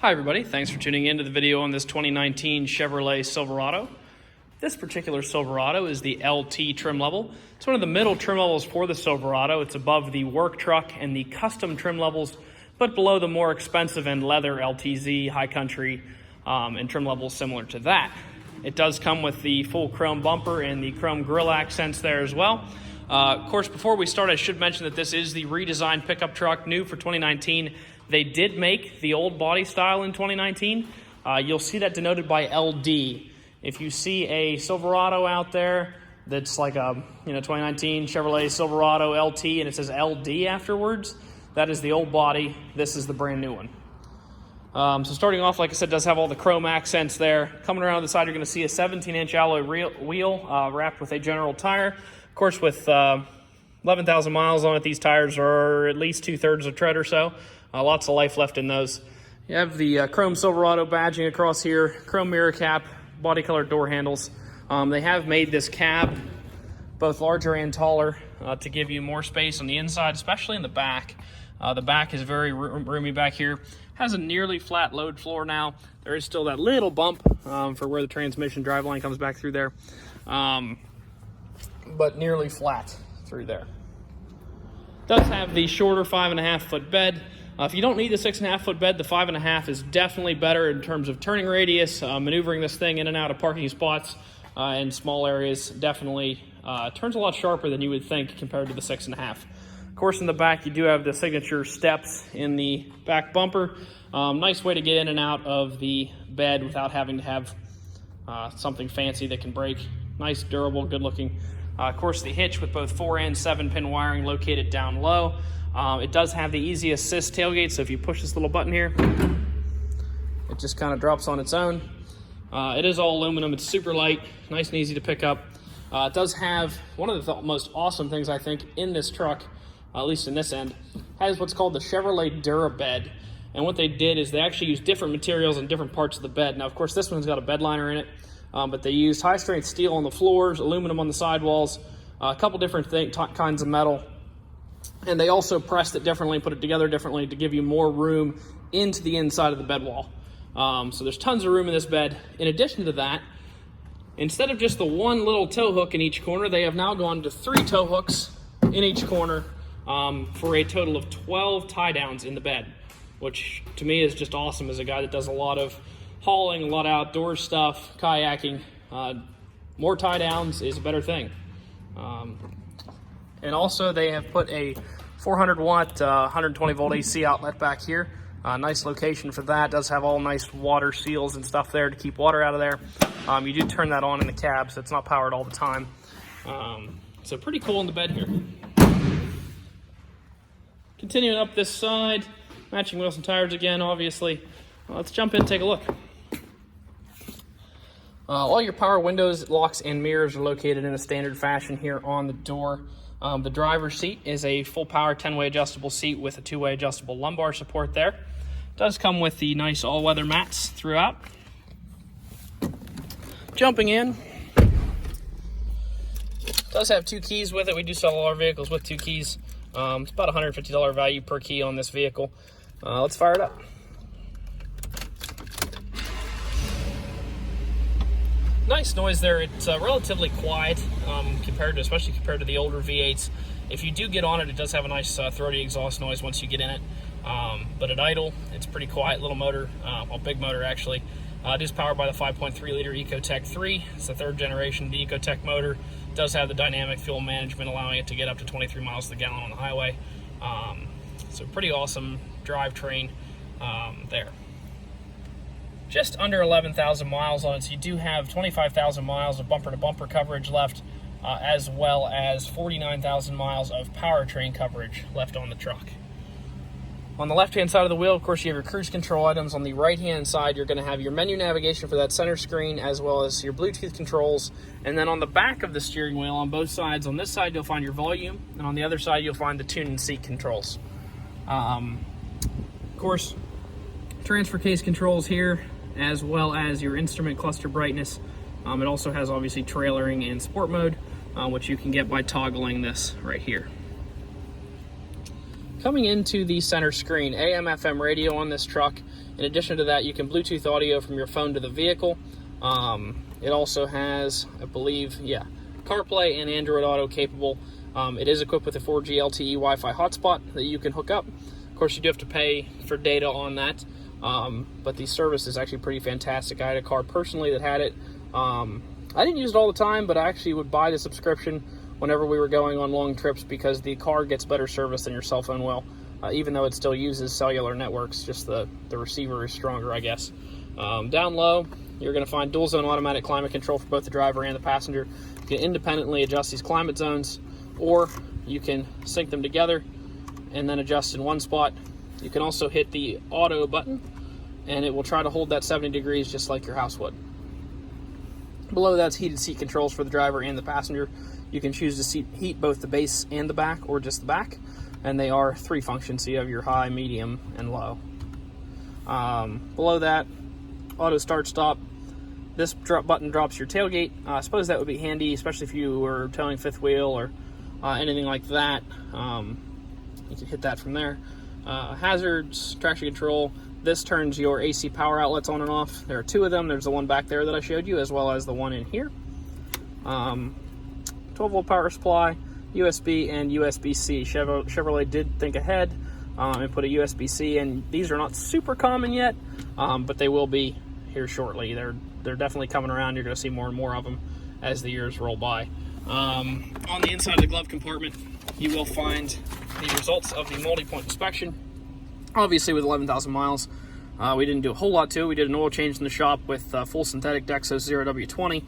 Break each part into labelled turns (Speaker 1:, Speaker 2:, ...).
Speaker 1: Hi everybody, thanks for tuning in to the video on this 2019 Chevrolet Silverado. This particular Silverado is the LT trim level. It's one of the middle trim levels for the Silverado. It's above the work truck and the custom trim levels, but below the more expensive and leather LTZ, high country, and trim levels similar to that. It does come with the full chrome bumper and the chrome grille accents there as well. Of course, before we start, I should mention that this is the redesigned pickup truck, new for 2019. They did make the old body style in 2019. You'll see that denoted by LD. If you see a Silverado out there that's like a 2019 Chevrolet Silverado LT and it says LD afterwards, that is the old body. This is the brand new one. So starting off, like I said, does have all the chrome accents there. Coming around the side, you're going to see a 17-inch alloy wheel wrapped with a general tire. Of course, with 11,000 miles on it, these tires are at least 2/3 of tread or so. Lots of life left in those. You have the chrome Silverado badging across here, chrome mirror cap, body colored door handles. They have made this cab both larger and taller to give you more space on the inside, especially in the back. The back is very roomy back here. Has a nearly flat load floor now. There is still that little bump for where the transmission driveline comes back through there, but nearly flat through there. Does have the shorter 5.5-foot bed. If you don't need the 6.5-foot bed, the 5.5 is definitely better in terms of turning radius, maneuvering this thing in and out of parking spots in small areas. Definitely turns a lot sharper than you would think compared to the 6.5. Of course, in the back, you do have the signature steps in the back bumper. Nice way to get in and out of the bed without having to have something fancy that can break. Nice, durable, good looking. Of course, the hitch with both 4 and 7-pin wiring located down low. It does have the easy assist tailgate, so if you push this little button here, it just kind of drops on its own. It is all aluminum. It's super light, nice and easy to pick up. It does have one of the most awesome things I think in this truck, at least in this end, has what's called the Chevrolet Dura Bed. And what they did is they actually used different materials in different parts of the bed. Now, of course, this one's got a bed liner in it, but they used high-strength steel on the floors, aluminum on the sidewalls, a couple different kinds of metal. And they also pressed it differently, put it together differently to give you more room into the inside of the bed wall. So there's tons of room in this bed. In addition to that, instead of just the one little tow hook in each corner, they have now gone to 3 tow hooks in each corner for a total of 12 tie downs in the bed, which to me is just awesome as a guy that does a lot of hauling, a lot of outdoor stuff, kayaking. More tie downs is a better thing. And also they have put a 400-watt, 120-volt AC outlet back here. Nice location for that. Does have all nice water seals and stuff there to keep water out of there. You do turn that on in the cab, so it's not powered all the time. So pretty cool in the bed here. Continuing up this side, matching wheels and tires again, obviously. Let's jump in and take a look. All your power windows, locks, and mirrors are located in a standard fashion here on the door. The driver's seat is a full power 10-way adjustable seat with a 2-way adjustable lumbar support there. Does come with the nice all-weather mats throughout. Jumping in. Does have 2 keys with it. We do sell all our vehicles with 2 keys. It's about $150 value per key on this vehicle. Let's fire it up. Nice noise there. It's relatively quiet especially compared to the older V8s. If you do get on it, it does have a nice throaty exhaust noise once you get in it. But at idle, it's pretty quiet. Little motor, big motor actually. It is powered by the 5.3-liter Ecotec 3. It's the 3rd generation of the Ecotec motor. It does have the dynamic fuel management, allowing it to get up to 23 miles to the gallon on the highway. So pretty awesome drivetrain there. Just under 11,000 miles on it, so you do have 25,000 miles of bumper-to-bumper coverage left, as well as 49,000 miles of powertrain coverage left on the truck. On the left-hand side of the wheel, of course, you have your cruise control items. On the right-hand side, you're going to have your menu navigation for that center screen, as well as your Bluetooth controls. And then on the back of the steering wheel, on both sides, on this side, you'll find your volume, and on the other side, you'll find the tune and seat controls. Of course, transfer case controls here, as well as your instrument cluster brightness. It also has obviously trailering and sport mode, which you can get by toggling this right here. Coming into the center screen, AM/FM radio on this truck. In addition to that, you can Bluetooth audio from your phone to the vehicle. It also has, I believe, yeah, CarPlay and Android Auto capable. It is equipped with a 4G LTE Wi-Fi hotspot that you can hook up. Of course, you do have to pay for data on that, but the service is actually pretty fantastic. I had a car personally that had it. I didn't use it all the time, but I actually would buy the subscription whenever we were going on long trips because the car gets better service than your cell phone will, even though it still uses cellular networks. Just the receiver is stronger, I guess. Down low, you're going to find dual zone automatic climate control for both the driver and the passenger. You can independently adjust these climate zones, or you can sync them together and then adjust in one spot. You can also hit the auto button and it will try to hold that 70 degrees just like your house would. Below that's heated seat controls for the driver and the passenger. You can choose to heat both the base and the back, or just the back, and they are 3 functions, so you have your high, medium, and low. Below that, auto start stop. This button drops your tailgate. I suppose that would be handy, especially if you were towing fifth wheel or anything like that. You can hit that from there. Hazards, traction control. This turns your AC power outlets on and off. There are 2 of them. There's the one back there that I showed you, as well as the one in here. 12-volt power supply, USB, and USB-C. Chevrolet did think ahead and put a USB-C in. These are not super common yet, but they will be here shortly. They're definitely coming around. You're going to see more and more of them as the years roll by. On the inside of the glove compartment, you will find the results of the multi-point inspection. Obviously, with 11,000 miles, we didn't do a whole lot to it. We did an oil change in the shop with full synthetic Dexos 0W20.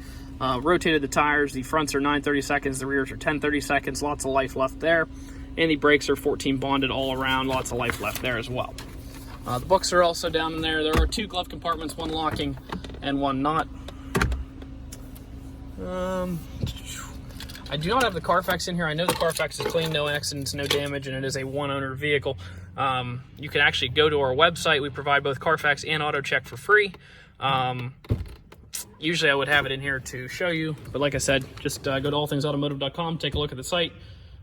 Speaker 1: Rotated the tires. The fronts are 9/32, the rears are 10/32. Lots of life left there. And the brakes are 14 bonded all around. Lots of life left there as well. The books are also down in there. There are 2 glove compartments, one locking and one not. I do not have the Carfax in here. I know the Carfax is clean, no accidents, no damage, and it is a one-owner vehicle. You can actually go to our website. We provide both Carfax and auto check for free. Usually I would have it in here to show you, but like I said, just go to allthingsautomotive.com, take a look at the site,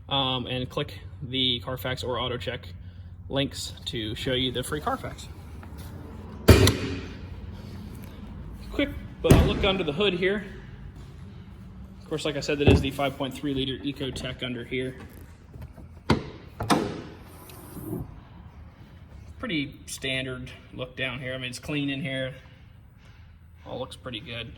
Speaker 1: and click the Carfax or auto check links to show you the free Carfax. Quick look under the hood here. Of course, like I said, that is the 5.3 liter Ecotech under here. Pretty standard look down here. I mean, it's clean in here. All looks pretty good.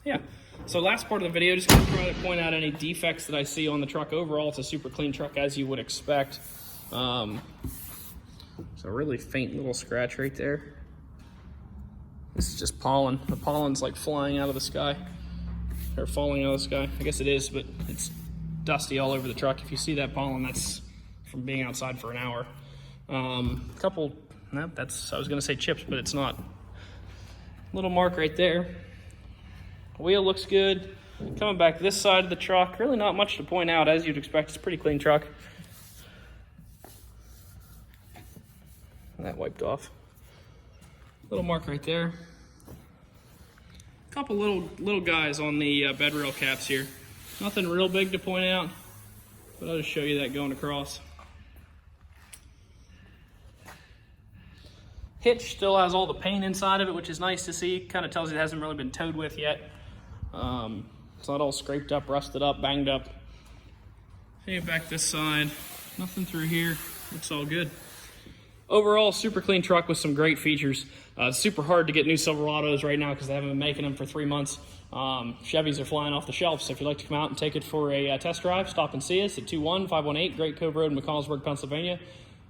Speaker 1: Yeah, so last part of the video, just going to try to point out any defects that I see on the truck. Overall, it's a super clean truck, as you would expect. So a really faint little scratch right there. This is just pollen. The pollen's like flying out of the sky, or falling out of the sky. I guess it is, but it's dusty all over the truck. If you see that pollen, that's from being outside for an hour. I was gonna say chips, but it's not. Little mark right there. Wheel looks good. Coming back this side of the truck, really not much to point out, as you'd expect. It's a pretty clean truck. That wiped off. Little mark right there. Couple little guys on the bed rail caps here. Nothing real big to point out, but I'll just show you that going across. Hitch still has all the paint inside of it, which is nice to see. Kind of tells you it hasn't really been towed with yet. It's not all scraped up, rusted up, banged up. Hey, back this side. Nothing through here. Looks all good. Overall, super clean truck with some great features. Super hard to get new Silverados right now because they haven't been making them for 3 months. Chevys are flying off the shelf, so if you'd like to come out and take it for a test drive, stop and see us at 21518 Great Cove Road in McConnellsburg, Pennsylvania.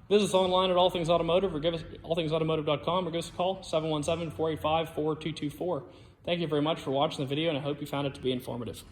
Speaker 1: Visit us online at All Things Automotive, or give us allthingsautomotive.com, or give us a call, 717-485-4224. Thank you very much for watching the video, and I hope you found it to be informative.